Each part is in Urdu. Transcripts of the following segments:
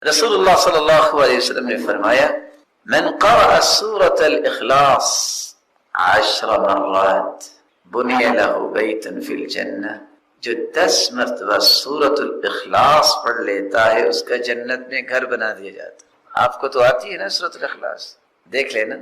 رسول اللہ صلی اللہ علیہ وسلم نے فرمایا من قرأ سورة الاخلاص 10 مرات بني له بیت فی الجنہ، جو 10 مرتبہ سورة الاخلاص پڑھ لیتا ہے اس کا جنت میں گھر بنا دیا جاتا ہے۔ آپ کو تو آتی ہے نا سورة الاخلاص؟ دیکھ لینا،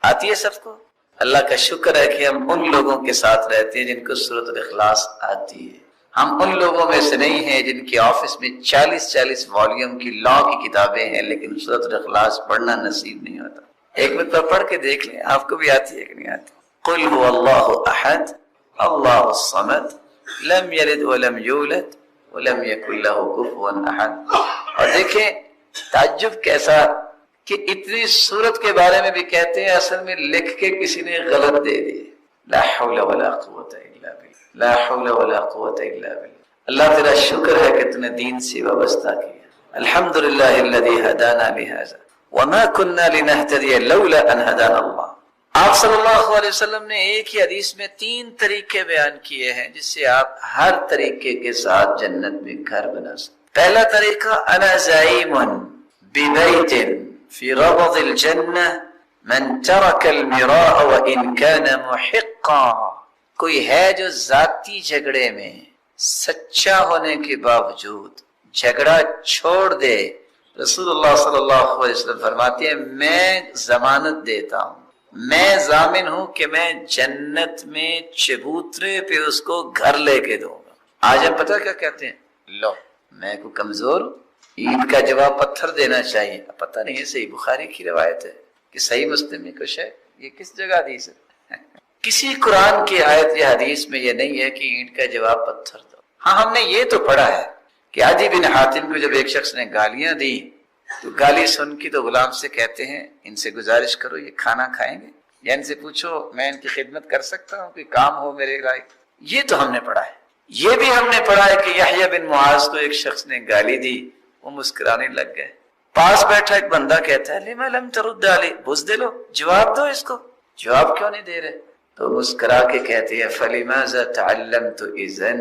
آتی ہے سب کو؟ اللہ کا شکر ہے کہ ہم ان لوگوں کے ساتھ رہتے ہیں جن کو سورة الاخلاص آتی ہے۔ ہم ان لوگوں میں سے نہیں ہیں جن کے آفس میں 40 والیوم کی لا کی کتابیں ہیں لیکن سورۃ الاخلاص پڑھنا نصیب نہیں ہوتا۔ ایک مرتبہ پڑھ کے دیکھ لیں، آپ کو بھی آتی ہے کہ نہیں آتی؟ قل هو اللہ احد اللہ الصمد لم یلد ولم یولد ولم یکن له کفوا احد۔ اور دیکھیں تعجب کیسا کہ اتنی سورت کے بارے میں بھی کہتے ہیں اصل میں لکھ کے کسی نے غلط دے دی۔ لا حول ولا قوت الا باللہ، لا حول ولا قوت الا باللہ۔ اللہ تیرا شکر ہے کہ تم نے دین سے وابستہ کیا۔ الحمدللہ الذی ہدانا لہذا وما كنا لنهتدی لولا ان ہدانا اللہ۔ آپ صلی اللہ علیہ وسلم نے ایک ہی حدیث میں 3 طریقے بیان کیے ہیں جس سے آپ ہر طریقے کے ساتھ جنت میں گھر بنا سکتے۔ پہلا طریقہ انا زعیم ببیت فی ربض الجنہ من ترک المراء وان كان محقا۔ کوئی ہے جو ذاتی جھگڑے میں سچا ہونے کے باوجود جھگڑا چھوڑ دے، رسول اللہ صلی اللہ علیہ وسلم فرماتے ہیں میں ضمانت دیتا ہوں، میں ضامن ہوں کہ میں جنت میں چبوترے پہ اس کو گھر لے کے دوں گا۔ آج ہم پتہ کیا کہتے ہیں؟ لو میں کو کمزور ہوں، عید کا جواب پتھر دینا چاہیے۔ پتہ نہیں ہے صحیح بخاری کی روایت ہے کہ صحیح مسلم میں کچھ ہے، یہ کس جگہ حدیث ہے؟ کسی قرآن کی آیت یا حدیث میں یہ نہیں ہے کہ اینٹ کا جواب پتھر دو۔ ہاں ہم نے یہ تو پڑھا ہے کہ عدی بن حاتم کو جب ایک شخص نے گالیاں دی تو گالی سن کی تو غلام سے کہتے ہیں ان سے گزارش کرو یہ کھانا کھائیں گے، یا ان سے پوچھو میں ان کی خدمت کر سکتا ہوں، کوئی کام ہو میرے لائق۔ یہ تو ہم نے پڑھا ہے۔ یہ بھی ہم نے پڑھا ہے کہ یحییٰ بن معاذ کو ایک شخص نے گالی دی، وہ مسکرانے لگ گئے۔ پاس بیٹھا ایک بندہ کہتا ہے لما لم ترد علی، بزدلو جواب دو اس کو، جواب کیوں نہیں دے رہے؟ تو مسکرا کے کہتے ہیں فلماذا تعلمت اذن،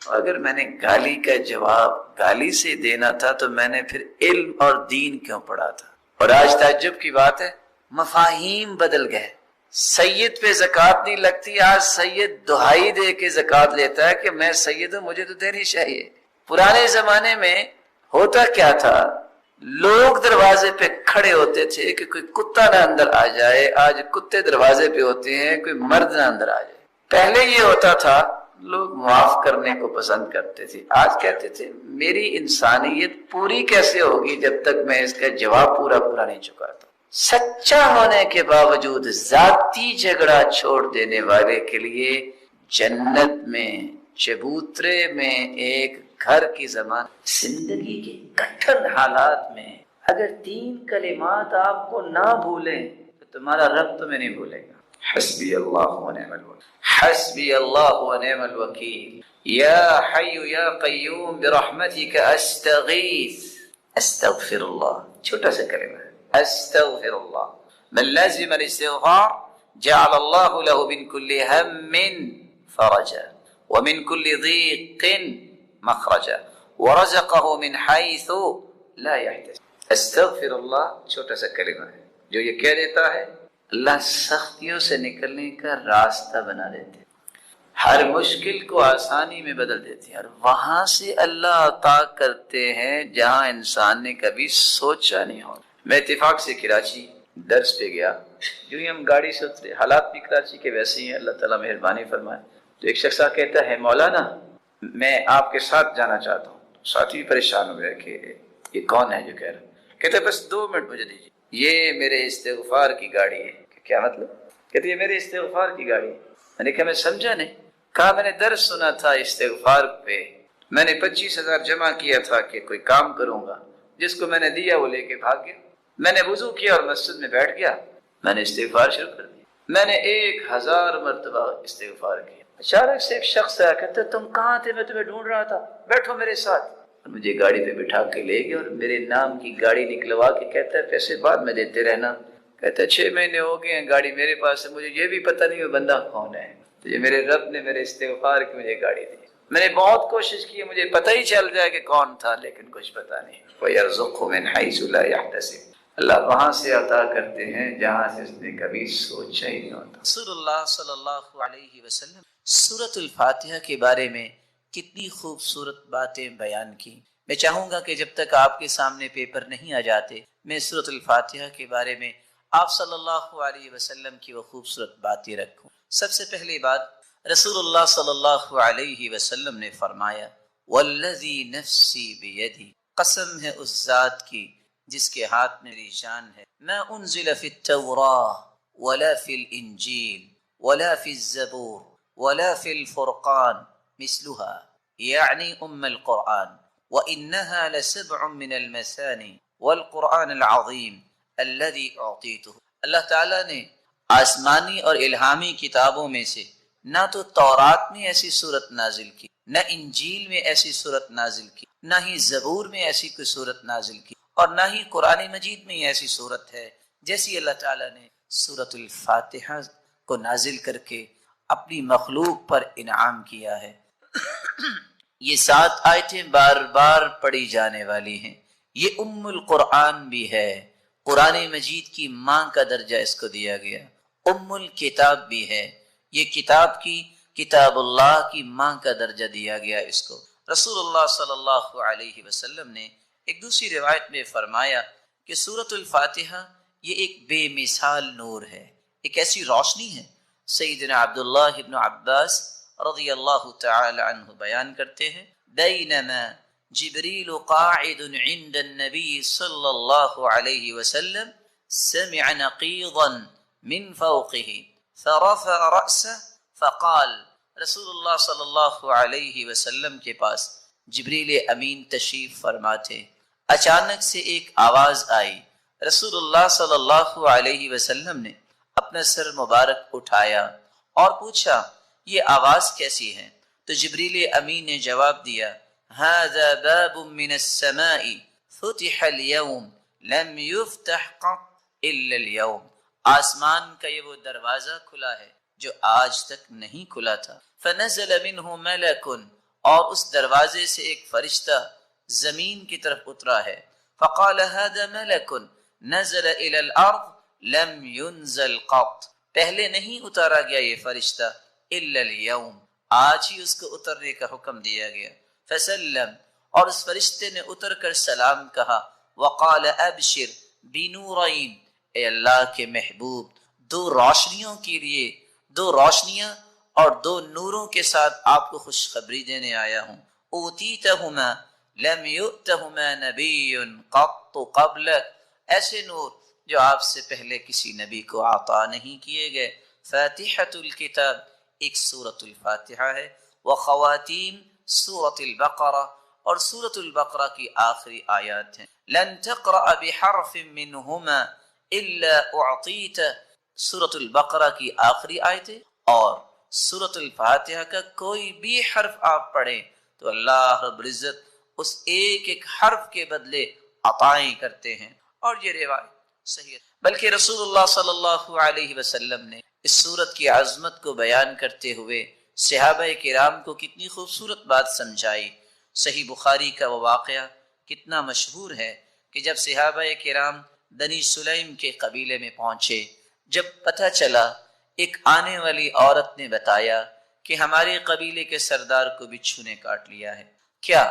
اگر میں نے گالی کا جواب گالی سے دینا تھا تو میں نے پھر علم اور دین کیوں پڑھا تھا؟ اور آج تعجب کی بات ہے مفاہیم بدل گئے۔ سید پہ زکوٰۃ نہیں لگتی، آج سید دہائی دے کے زکوٰۃ لیتا ہے کہ میں سید ہوں مجھے تو دینی چاہیے۔ پرانے زمانے میں ہوتا کیا تھا، لوگ دروازے پہ کھڑے ہوتے تھے کہ کوئی کتا نہ اندر آ جائے، آج کتے دروازے پہ ہوتے ہیں کوئی مرد نہ اندر آ جائے۔ پہلے یہ ہوتا تھا لوگ معاف کرنے کو پسند کرتے تھے، آج کہتے تھے میری انسانیت پوری کیسے ہوگی جب تک میں اس کا جواب پورا نہیں چکاتا۔ سچا ہونے کے باوجود ذاتی جھگڑا چھوڑ دینے والے کے لیے جنت میں چبوترے میں ایک گھر کی زمان۔ زندگی کے کٹھن حالات میں اگر 3 کلمات آپ کو نہ بھولیں تو تمہارا رب تمہیں نہیں بھولے گا۔ حسبی اللہ ونعم الوکیل، حسبی اللہ ونعم الوکیل، یا حی یا قیوم برحمتک استغیث، استغفر اللہ، چھوٹا سا کلمہ ہے استغفر اللہ۔ من لازم الاستغفار جعل اللہ له من كل هم فرجا ومن كل ضيق مخرجا ورزقه من حيث لا يحتسب۔ استغفر اللہ چھوٹا سا کلمہ ہے جو یہ کہہ دیتا ہے اللہ سختیوں سے نکلنے کا راستہ بنا دیتے ہیں، ہر مشکل کو آسانی میں بدل دیتے ہیں، اور وہاں سے اللہ عطا کرتے ہیں جہاں انسان نے کبھی سوچا نہیں ہو۔ میں اتفاق سے کراچی درس پہ گیا، جو ہی ہم گاڑی سے اترے، حالات بھی کراچی کے ویسے ہی ہیں، اللہ تعالیٰ مہربانی فرمائے، تو ایک شخص کہتا ہے مولانا میں آپ کے ساتھ جانا چاہتا ہوں۔ ساتھی بھی پریشان ہو گیا کہ یہ کون ہے جو کہہ رہا، کہتے بس 2 منٹ مجھے دیجیے، یہ میرے استغفار کی گاڑی ہے۔ کیا مطلب؟ کہتے یہ میرے استغفار کی گاڑی ہے۔ میں نے کہا میں سمجھا نہیں۔ کہا میں نے درس سنا تھا استغفار پہ، میں نے 25,000 جمع کیا تھا کہ کوئی کام کروں گا، جس کو میں نے دیا وہ لے کے بھاگ گیا۔ میں نے وضو کیا اور مسجد میں بیٹھ گیا، میں نے استغفار شروع کر دیا، میں نے 1000 مرتبہ استغفار کیا۔ اچانک سے ایک شخص آیا، کہتا تم کہاں تھے؟ میں تمہیں ڈھونڈ رہا تھا، بیٹھو میرے ساتھ۔ مجھے گاڑی پہ بٹھا کے لے گیا اور میرے نام کی گاڑی نکلوا کے کہتا ہے پیسے بعد میں دیتے رہنا۔ کہتا ہے 6 مہینے ہو گئے ہیں گاڑی میرے پاس ہے، مجھے یہ بھی پتہ نہیں وہ بندہ کون ہے، تو یہ میرے رب نے میرے استغفار کی مجھے گاڑی دی۔ میں نے بہت کوشش کی، مجھے پتہ ہی چل جائے کہ کون تھا، لیکن کچھ پتہ نہیں۔ وَيَرْزُقْهُ مِنْ حَيْثُ لَا يَحْتَسِبُ، اللہ وہاں سے عطا کرتے ہیں جہاں سے اس نے کبھی سوچا ہی نہیں ہوتا۔ رسول اللہ صلی اللہ علیہ وسلم سورۃ الفاتحہ کے بارے میں کتنی خوبصورت باتیں بیان کی۔ میں چاہوں گا کہ جب تک آپ کے سامنے پیپر نہیں آ جاتے، میں سورۃ الفاتحہ کے بارے میں آپ صلی اللہ علیہ وسلم کی وہ خوبصورت باتیں رکھوں۔ سب سے پہلی بات، رسول اللہ صلی اللہ علیہ وسلم نے فرمایا والذی نفسی بیدی، قسم ہے اس ذات کی جس کے ہاتھ میں میری جان ہے، ما انزل فی التوراۃ ولا فی الانجیل ولا فی الزبور ولا فی الفرقان مثلها یعنی القرآن، وإنها لسبع من المثانی والقرآن العظیم الذي اعطیتہ۔ اللہ تعالیٰ نے آسمانی اور الہامی کتابوں میں سے نہ تو تورات میں ایسی صورت نازل کی، نہ انجیل میں ایسی صورت نازل کی، نہ ہی زبور میں ایسی کوئی صورت نازل کی، اور نہ ہی قرآن مجید میں ایسی صورت ہے جیسی اللہ تعالیٰ نے سورۃ الفاتحہ کو نازل کر کے اپنی مخلوق پر انعام کیا ہے۔ یہ 7 آیتیں بار بار پڑھی جانے والی ہیں۔ یہ القرآن بھی ہے، قرآن مجید کی ماں کا درجہ اس کو دیا گیا، الکتاب بھی ہے، یہ کتاب اللہ کی ماں کا درجہ دیا گیا اس کو۔ رسول اللہ صلی اللہ علیہ وسلم نے ایک دوسری روایت میں فرمایا کہ سورۃ الفاتحہ یہ ایک بے مثال نور ہے، ایک ایسی روشنی ہے۔ سیدنا عبداللہ ابن عباس رضی اللہ تعالی عنہ بیان کرتے ہیں بینما جبریل قاعد عند النبی صلی اللہ علیہ وسلم سمع نقیضا من فوقه فرفع رأسه فقال، رسول اللہ صلی اللہ علیہ وسلم کے پاس جبریل امین تشریف فرما تھے، اچانک سے ایک آواز آئی، رسول اللہ صلی اللہ علیہ وسلم نے اپنا سر مبارک اٹھایا اور پوچھا یہ آواز کیسی ہے؟ تو جبریل امین نے جواب دیا هذا باب من السماء فتح اليوم لم يفتح قط الا اليوم، آسمان کا یہ وہ دروازہ کھلا ہے جو آج تک نہیں کھلا تھا۔ فنزل منه ملک، اور اس دروازے سے ایک فرشتہ زمین کی طرف اترا ہے۔ فقال هذا ملک نزل الى الارض لم ينزل قط، پہلے نہیں اتارا گیا یہ فرشتہ الا اليوم، آج ہی اس کو اترنے کا حکم دیا گیا۔ فسلم، اور اس فرشتے نے اتر کر سلام کہا، وقال ابشر بنورین، اے اللہ کے محبوب 2 روشنیوں کے لیے، 2 روشنیاں اور 2 نوروں کے ساتھ آپ کو خوشخبری دینے آیا ہوں۔ اوتیتہما لم یؤتہما نبی قط قبلک، ایسے نور جو آپ سے پہلے کسی نبی کو عطا نہیں کیے گئے۔ فاتحۃ الکتاب، ایک سورۃ الفاتحہ ہے، وخواتیم سورۃ البقرہ، اور سورۃ البقرہ کی آخری آیات ہیں۔ لن تقرأ بحرف منہما الا اعطیت، سورۃ البقرہ کی آخری آیتیں اور سورۃ الفاتحہ کا کوئی بھی حرف آپ پڑھیں تو اللہ رب العزت اس ایک ایک حرف کے بدلے عطائیں کرتے ہیں۔ اور یہ روایت صحیح ہے، بلکہ رسول اللہ صلی اللہ علیہ وسلم نے اس سورت کی عظمت کو بیان کرتے ہوئے صحابہ کرام کو کتنی خوبصورت بات سمجھائی۔ صحیح بخاری کا وہ واقعہ کتنا مشہور ہے کہ جب صحابہ کرام بنی سلیم کے قبیلے میں پہنچے، جب پتہ چلا، ایک آنے والی عورت نے بتایا کہ ہمارے قبیلے کے سردار کو بچھو نے کاٹ لیا ہے، کیا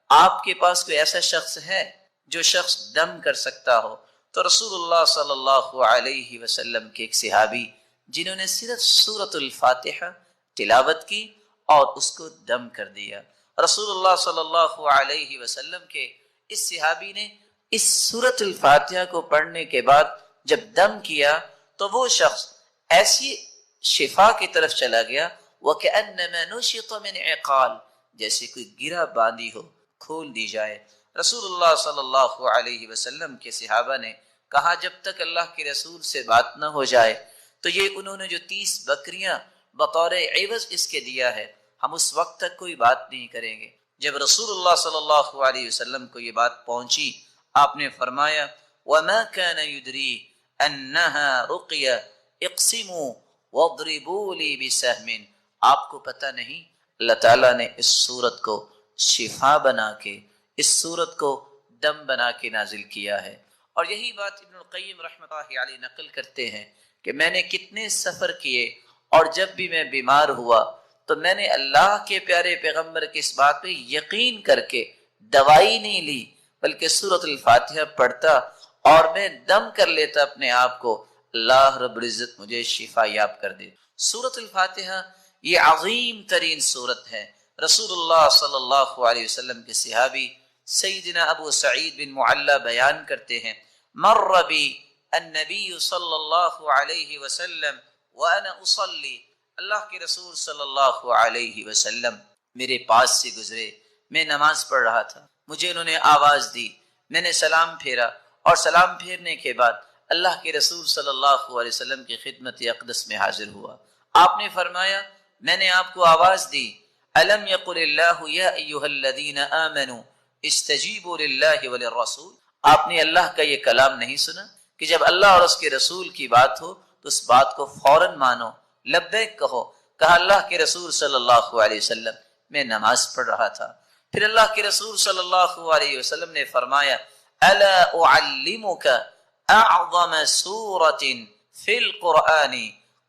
آپ کے پاس کوئی ایسا شخص ہے جو شخص دم کر سکتا ہو؟ تو رسول اللہ صلی اللہ علیہ وسلم کے ایک صحابی جنہوں نے صرف سورۃ الفاتحہ تلاوت کی اور اس کو دم کر دیا، رسول اللہ صلی اللہ علیہ وسلم کے اس صحابی نے اس سورۃ الفاتحہ کو پڑھنے کے بعد جب دم کیا تو وہ شخص ایسی شفا کی طرف چلا گیا، وَكَأَنَّمَا نُشِطَ مِنْ عِقَالٍ، جیسے کوئی گرہ باندھی ہو کھول دی جائے۔ رسول اللہ صلی اللہ علیہ وسلم کے صحابہ نے کہا جب تک اللہ کے رسول سے بات نہ ہو جائے تو یہ انہوں نے جو 30 بکریاں بطور عوض اس کے دیا ہے، ہم اس وقت تک کوئی بات نہیں کریں گے۔ جب رسول اللہ صلی اللہ علیہ وسلم کو یہ بات پہنچی، آپ نے فرمایا وَمَا كَانَ يُدْرِي أَنَّهَا رُقْيَةٌ اقسموا واضربوا لي بسهم، آپ کو پتہ نہیں اللہ تعالیٰ نے اس سورت کو شفا بنا کے، اس سورت کو دم بنا کے نازل کیا ہے۔ اور یہی بات ابن القیم رحمۃ اللہ علیہ نقل کرتے ہیں کہ میں نے کتنے سفر کیے اور جب بھی میں بیمار ہوا تو میں نے اللہ کے پیارے پیغمبر کی اس بات پہ یقین کر کے دوائی نہیں لی، بلکہ سورۃ الفاتحہ پڑھتا اور میں دم کر لیتا اپنے آپ کو، اللہ رب العزت مجھے شفا یاب کر دے۔ سورۃ الفاتحہ یہ عظیم ترین سورت ہے۔ رسول اللہ صلی اللہ علیہ وسلم کے صحابی سیدنا ابو سعید بن معلی بیان کرتے ہیں، مر بی النبی صلی اللہ علیہ وسلم وانا اصلی، اللہ کے رسول صلی اللہ علیہ وسلم میرے پاس سے گزرے، میں نماز پڑھ رہا تھا، مجھے انہوں نے آواز دی، میں نے سلام پھیرا، اور سلام پھیرنے کے بعد اللہ کے رسول صلی اللہ علیہ وسلم کی خدمت اقدس میں حاضر ہوا۔ آپ نے فرمایا میں نے آپ کو آواز دی، الم یقل اللہ یا ایھا الذین آمنوا استجیبوا للہ وللرسول، آپ نے اللہ کا یہ کلام نہیں سنا کہ جب اللہ اور اس کے رسول کی بات ہو تو اس بات کو فوراً مانو، لبیک کہو۔ کہا اللہ کے رسول صلی اللہ علیہ وسلم میں نماز پڑھ رہا تھا۔ پھر اللہ کے رسول صلی اللہ علیہ وسلم نے فرمایا الا اعلمک اعظم سورۃ فی القرآن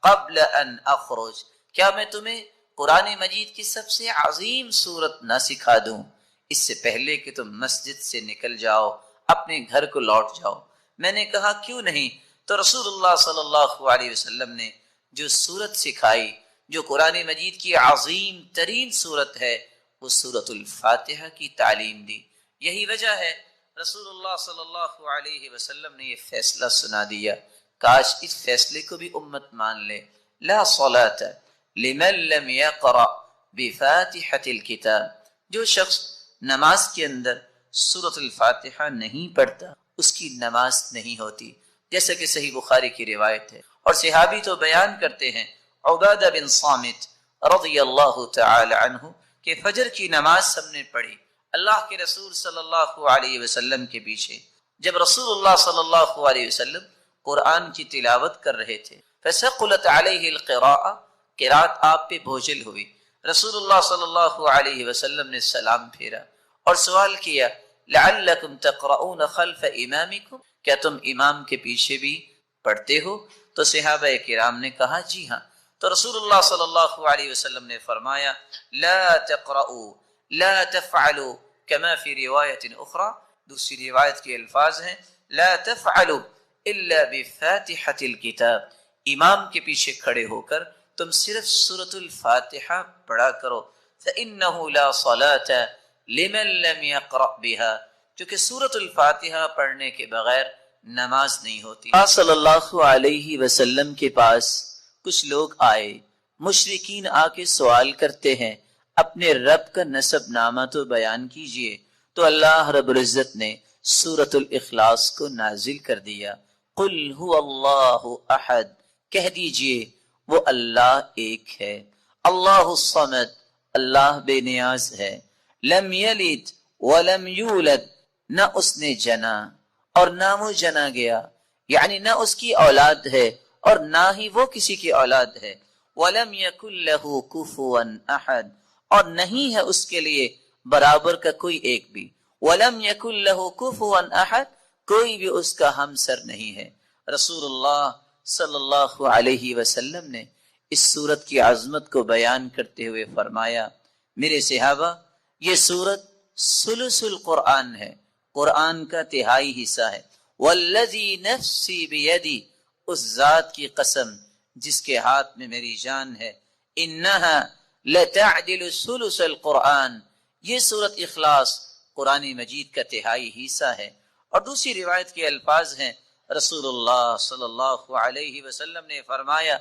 قبل ان اخرج، کیا میں تمہیں قرآن مجید کی سب سے عظیم سورت نہ سکھا دوں اس سے پہلے کہ تم مسجد سے نکل جاؤ، اپنے گھر کو لوٹ جاؤ؟ میں نے کہا کیوں نہیں؟ تو رسول اللہ صلی اللہ علیہ وسلم نے جو سورت سکھائی، جو قرآن مجید کی عظیم ترین سورت ہے، وہ سورۃ الفاتحہ کی تعلیم دی۔ یہی وجہ ہے رسول اللہ صلی اللہ علیہ وسلم نے یہ فیصلہ سنا دیا، کاش اس فیصلے کو بھی امت مان لے، لا صلاۃ لمن لم یقرأ بفاتحۃ الکتاب، جو شخص نماز کے اندر سورۃ الفاتحہ نہیں پڑھتا اس کی نماز نہیں ہوتی، جیسا کہ صحیح بخاری کی روایت ہے۔ اور صحابی تو بیان کرتے ہیں، عبادہ بن صامت رضی اللہ تعالی عنہ کہ فجر کی نماز ہم نے پڑھی اللہ کے رسول صلی اللہ علیہ وسلم کے پیچھے، جب رسول اللہ صلی اللہ علیہ وسلم قرآن کی تلاوت کر رہے تھے، فثقلت علیہ القراءۃ، قرات آپ پہ بوجھل ہوئی، رسول اللہ صلی اللہ علیہ وسلم نے سلام پھیرا اور سوال کیا لعلکم تقرؤون خلف امامکم، کیا تم امام کے پیچھے بھی پڑھتے ہو؟ تو صحابہ کرام نے کہا جی ہاں۔ تو رسول اللہ صلی اللہ علیہ وسلم نے فرمایا لا تقرؤوا لا تفعلوا كما في روایت اخرى، دوسری روایت کے الفاظ ہیں لا تفعلوا الا بفاتحة الكتاب، امام کے پیچھے کھڑے ہو کر تم صرف سورۃ الفاتحہ پڑھا کرو، فإنه لا صلاة لمن لم يقرأ بها، کیونکہ سورۃ الفاتحہ پڑھنے کے بغیر نماز نہیں ہوتی۔ صلی اللہ علیہ وسلم کے پاس کچھ لوگ آئے، مشرکین آ کے سوال کرتے ہیں اپنے رب کا نسب نامہ تو بیان کیجئے، تو اللہ رب العزت نے سورۃ الاخلاص کو نازل کر دیا، قل هو اللہ احد، کہہ دیجئے وہ اللہ ایک ہے، اللہ الصمد، اللہ بے نیاز ہے، لم یلد ولم یولد، نہ اس نے جنا اور نہ وہ جنا گیا، یعنی نہ اس کی اولاد ہے اور نہ ہی وہ کسی کی اولاد ہے، ولم یکن لہ کفوا احد، اور نہیں ہے اس کے لیے برابر کا کوئی ایک بھی، ولم یکن لہ کفوا احد، کوئی بھی اس کا ہمسر نہیں ہے۔ رسول اللہ صلی اللہ علیہ وسلم نے اس سورت کی عظمت کو بیان کرتے ہوئے فرمایا میرے صحابہ، یہ سورت ثلث القرآن ہے، قرآن کا تہائی حصہ ہے، والذی نفسی بیدی، اس ذات کی قسم جس کے ہاتھ میں میری جان ہے، انہا لتعدل ثلث القرآن، یہ سورت اخلاص قرآن مجید کا تہائی حصہ ہے۔ اور دوسری روایت کے الفاظ ہیں، رسول اللہ صلی اللہ علیہ وسلم نے فرمایا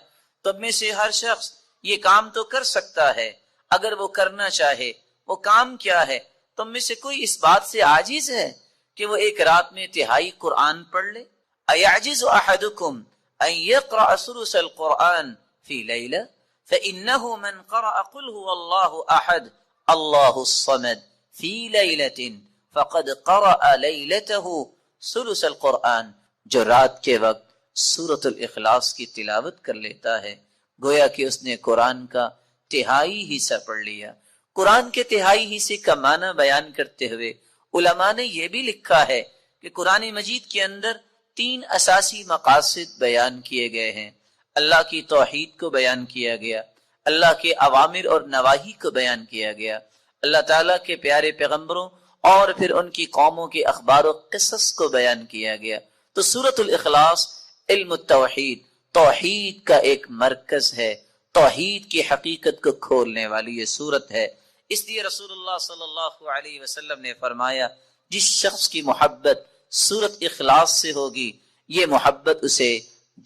تم میں سے ہر شخص یہ کام تو کر سکتا ہے اگر وہ کرنا چاہے، وہ کام کیا ہے؟ تم میں سے کوئی اس بات سے عاجز ہے کہ وہ ایک رات میں تہائی قرآن پڑھ لے؟ ایعجز احدکم ان یقرأ ثلث القرآن فی لیلہ فإنه من قرأ قل هو اللہ احد اللہ الصمد فی لیلۃ فقد قرأ لیلته ثلث القرآن، جو رات کے وقت سورۃ الاخلاص کی تلاوت کر لیتا ہے گویا کہ اس نے قرآن کا تہائی حصہ پڑھ لیا۔ قرآن کے تہائی حصے کا معنی بیان کرتے ہوئے علماء نے یہ بھی لکھا ہے کہ قرآن مجید کے اندر 3 اساسی مقاصد بیان کیے گئے ہیں۔ اللہ کی توحید کو بیان کیا گیا، اللہ کے اوامر اور نواہی کو بیان کیا گیا، اللہ تعالیٰ کے پیارے پیغمبروں اور پھر ان کی قوموں کے اخبار و قصص کو بیان کیا گیا۔ تو سورۃ الاخلاص علم التوحید، توحید کا ایک مرکز ہے، توحید کی حقیقت کو کھولنے والی یہ سورت ہے۔ اس لیے رسول اللہ صلی اللہ علیہ وسلم نے فرمایا جس شخص کی محبت سورت اخلاص سے ہوگی یہ محبت اسے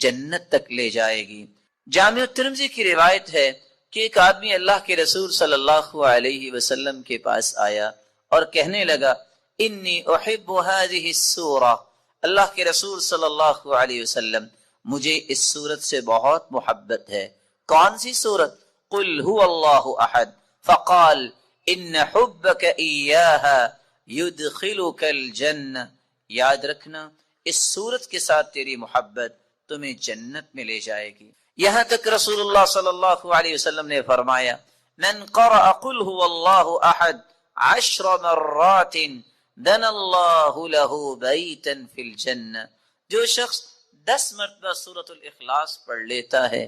جنت تک لے جائے گی۔ جامع الترمذی کی روایت ہے کہ ایک آدمی اللہ کے رسول صلی اللہ علیہ وسلم کے پاس آیا اور کہنے لگا انی احب هذه السورہ، اللہ کے رسول صلی اللہ علیہ وسلم مجھے اس سورت سے بہت محبت ہے۔ کون سی سورت؟ قل هو اللہ احد، فقال ان حبک ایاہا یدخلک الجنہ، یاد رکھنا اس سورت کے ساتھ تیری محبت تمہیں جنت میں لے جائے گی۔ یہاں تک رسول اللہ صلی اللہ علیہ وسلم نے فرمایا من قرأ قل هو اللہ احد 10 مرات بنى اللہ له بیتا فی الجنہ، جو شخص 10 مرتبہ سورۃ الاخلاص پڑھ لیتا ہے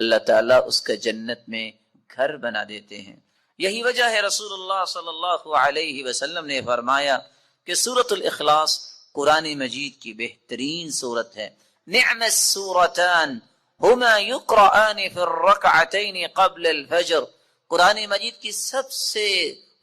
اللہ تعالیٰ اس کا جنت میں گھر بنا دیتے ہیں۔ یہی وجہ ہے رسول اللہ صلی اللہ علیہ وسلم نے فرمایا کہ سورۃ الاخلاص قرآن مجید کی بہترین سورت ہے۔ نعم السورتان ہما یقرآن فی الرکعتین قبل الفجر، قرآن مجید کی سب سے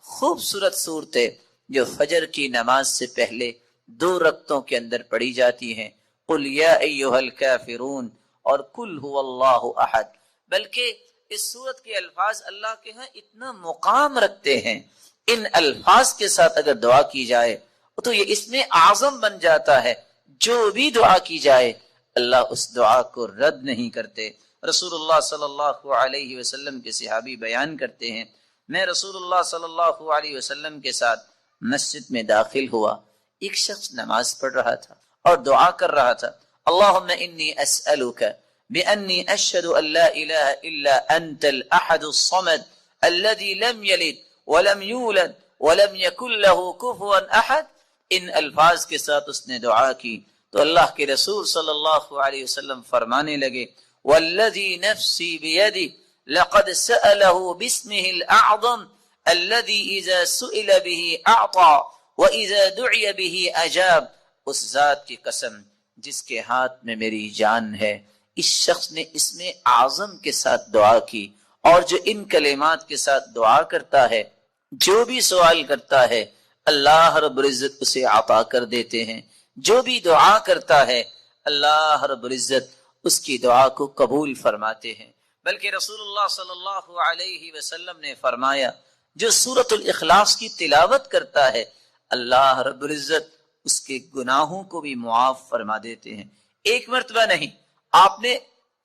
خوبصورت صورتیں جو فجر کی نماز سے پہلے 2 رکعتوں کے اندر پڑھی جاتی ہیں، قل یا ایھا الکافرون اور قل هو اللہ احد۔ بلکہ اس سورت کے الفاظ اللہ کے ہاں اتنا مقام رکھتے ہیں، ان الفاظ کے ساتھ اگر دعا کی جائے تو یہ اس میں اعظم بن جاتا ہے، جو بھی دعا کی جائے اللہ اس دعا کو رد نہیں کرتے۔ رسول اللہ صلی اللہ علیہ وسلم کے صحابی بیان کرتے ہیں میں رسول اللہ صلی اللہ علیہ وسلم کے ساتھ مسجد میں داخل ہوا، ایک شخص نماز پڑھ رہا تھا اور دعا کر رہا تھا اللہم انی اسألک بأنی اشہد ان لا الہ الا انت الاحد الصمد الذي لم یلد ولم یولد ولم یکن له کفوا احد۔ ان الفاظ کے ساتھ اس نے دعا کی تو اللہ کے رسول صلی اللہ علیہ وسلم فرمانے لگے والذی نفسی بیدی لقد سأله باسمه الاعظم الذي اذا سئل به اعطى واذا دعی به اجاب، اس ذات کی قسم جس کے ہاتھ میں میری جان ہے، اس شخص نے اس میں اعظم کے ساتھ دعا کی، اور جو ان کلمات کے ساتھ دعا کرتا ہے جو بھی سوال کرتا ہے اللہ رب العزت اسے عطا کر دیتے ہیں، جو بھی دعا کرتا ہے اللہ رب العزت اس کی دعا کو قبول فرماتے ہیں۔ بلکہ رسول اللہ صلی اللہ علیہ وسلم نے فرمایا جو سورۃ الاخلاص کی تلاوت کرتا ہے اللہ رب العزت اس کے گناہوں کو بھی معاف فرما دیتے ہیں۔ 1 مرتبہ نہیں، آپ نے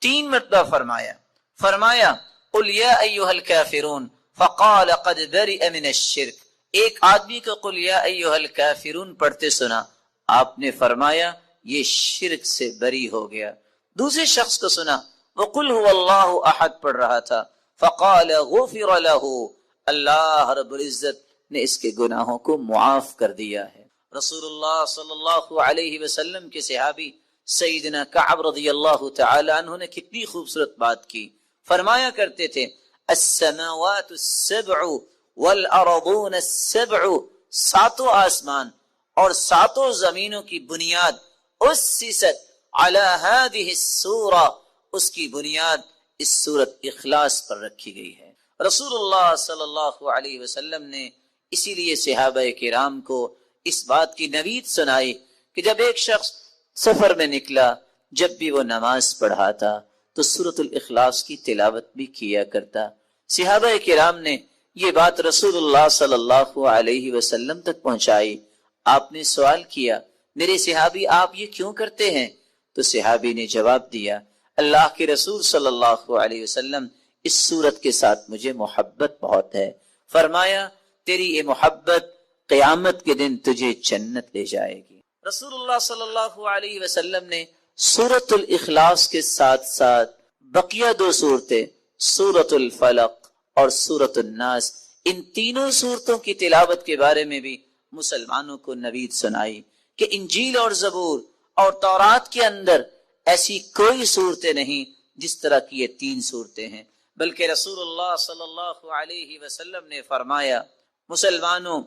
3 مرتبہ فرمایا قل یا ایھا الکافرون فقال قد برئ من الشرک، ایک آدمی کو قل یا ایھا الکافرون پڑھتے سنا، آپ نے فرمایا یہ شرک سے بری ہو گیا۔ دوسرے شخص کو سنا وہ قل هو اللہ احد پڑھ رہا تھا، فقال غفر له، اللہ رب العزت نے اس کے گناہوں کو معاف کر دیا ہے۔ رسول اللہ صلی اللہ علیہ وسلم کے صحابی سیدنا کعب رضی اللہ تعالی عنہ نے کتنی خوبصورت بات کی، فرمایا کرتے تھے السماوات السبع والارضون السبع، 7 آسمان اور 7 زمینوں کی بنیاد اسست علی هذه السورہ، اس کی بنیاد اس سورت اخلاص پر رکھی گئی ہے۔ رسول اللہ صلی اللہ علیہ وسلم نے اسی لیے صحابہ کرام کو اس بات کی نوید سنائی کہ جب ایک شخص سفر میں نکلا جب بھی وہ نماز پڑھاتا تو سورۃ الاخلاص کی تلاوت بھی کیا کرتا۔ صحابہ کرام نے یہ بات رسول اللہ صلی اللہ علیہ وسلم تک پہنچائی۔ آپ نے سوال کیا میرے صحابی آپ یہ کیوں کرتے ہیں؟ تو صحابی نے جواب دیا اللہ کے رسول صلی اللہ علیہ وسلم اس سورت کے ساتھ مجھے محبت بہت ہے، فرمایا تیری یہ محبت قیامت کے دن تجھے جنت لے جائے گی۔ رسول اللہ صلی اللہ علیہ وسلم نے سورۃ الاخلاص کے ساتھ ساتھ بقیہ 2 سورتیں سورۃ الفلق اور سورۃ الناس، ان تینوں صورتوں کی تلاوت کے بارے میں بھی مسلمانوں کو نوید سنائی کہ انجیل اور زبور اور تورات کے اندر ایسی کوئی صورتیں نہیں جس طرح کی یہ تین صورتیں ہیں، بلکہ رسول اللہ صلی اللہ علیہ وسلم نے فرمایا مسلمانوں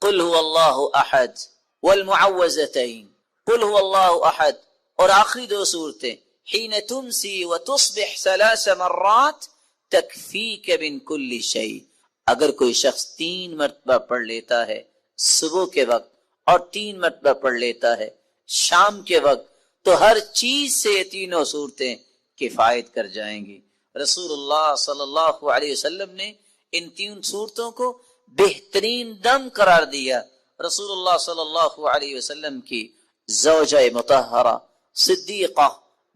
قل هو اللہ احد والمعوذتین، قل هو اللہ احد اور آخری دو صورتیں حین تمسی وتصبح 3 مرات تکفیک من کل شیء، اگر کوئی شخص 3 مرتبہ پڑھ لیتا ہے صبح کے وقت اور 3 مرتبہ پڑھ لیتا ہے شام کے وقت تو ہر چیز سے یہ تینوں صورتیں کفایت کر جائیں گی۔ رسول اللہ صلی اللہ علیہ وسلم نے ان 3 صورتوں کو بہترین دم قرار دیا۔ رسول اللہ صلی اللہ علیہ وسلم کی زوجہ مطہرہ صدیقہ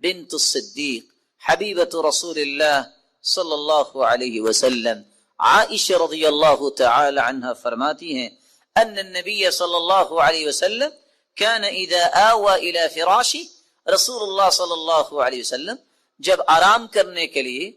بنت الصدیق حبیبۃ رسول اللہ صلی اللہ علیہ وسلم عائشہ رضی اللہ تعالی عنہ فرماتی ہیں ان النبی صلی اللہ علیہ وسلم كان اذا آوى الى فراشه، رسول اللہ صلی اللہ علیہ وسلم جب آرام کرنے کے لیے